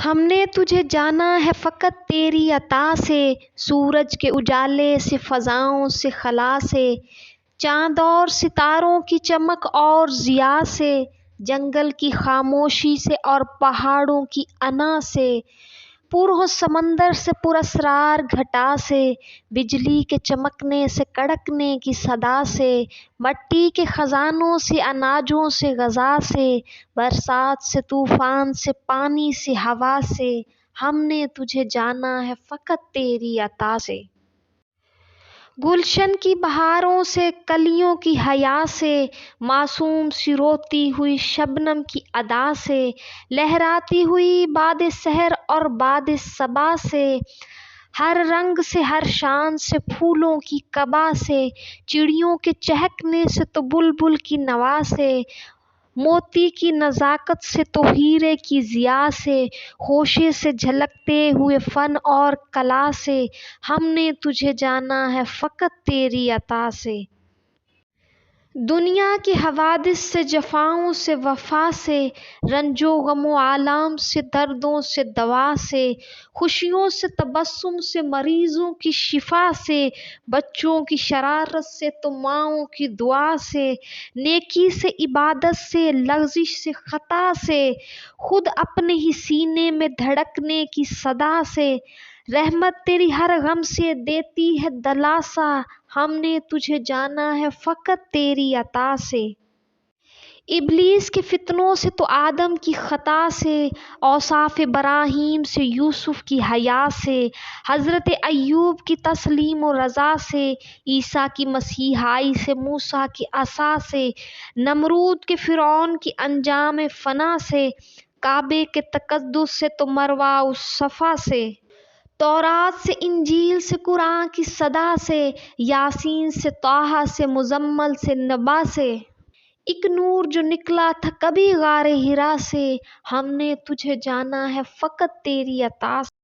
ہم نے تجھے جانا ہے فقط تیری عطا سے، سورج کے اجالے سے، فضاؤں سے، خلا سے، چاند اور ستاروں کی چمک اور ضیاء سے، جنگل کی خاموشی سے اور پہاڑوں کی انا سے، پر ہو سمندر سے، پر اسرار گھٹا سے، بجلی کے چمکنے سے، کڑکنے کی صدا سے، مٹی کے خزانوں سے، اناجوں سے، غذا سے، برسات سے، طوفان سے، پانی سے، ہوا سے، ہم نے تجھے جانا ہے فقط تیری عطا سے۔ گلشن کی بہاروں سے، کلیوں کی حیا سے، معصوم سی روتی ہوئی شبنم کی ادا سے، لہراتی ہوئی باد سحر اور باد صبا سے، ہر رنگ سے، ہر شان سے، پھولوں کی قبا سے، چڑیوں کے چہکنے سے تو بلبل کی نوا سے، موتی کی نزاکت سے تو ہیرے کی ضیاء سے، خوشے سے جھلکتے ہوئے فن اور کلا سے، ہم نے تجھے جانا ہے فقط تیری عطا سے۔ دنیا کے حوادث سے، جفاؤں سے، وفا سے، رنج و غم و آلام سے، دردوں سے، دوا سے، خوشیوں سے، تبسم سے، مریضوں کی شفا سے، بچوں کی شرارت سے تو ماؤں کی دعا سے، نیکی سے، عبادت سے، لغزش سے، خطا سے، خود اپنے ہی سینے میں دھڑکنے کی صدا سے، رحمت تیری ہر غم سے دیتی ہے دلاسا، ہم نے تجھے جانا ہے فقط تیری عطا سے۔ ابلیس کے فتنوں سے تو آدم کی خطا سے، اوصاف براہیم سے، یوسف کی حیا سے، حضرت ایوب کی تسلیم و رضا سے، عیسیٰ کی مسیحائی سے، موسیٰ کی عصا سے، نمرود کے فرعون کی انجام فنا سے، کعبے کے تقدس سے تو مروہ الصفا سے، تورات سے، انجیل سے، قرآن کی صدا سے، یاسین سے، طٰہٰ سے، مزمل سے، نبا سے، ایک نور جو نکلا تھا کبھی غار حرا سے، ہم نے تجھے جانا ہے فقط تیری عطا سے۔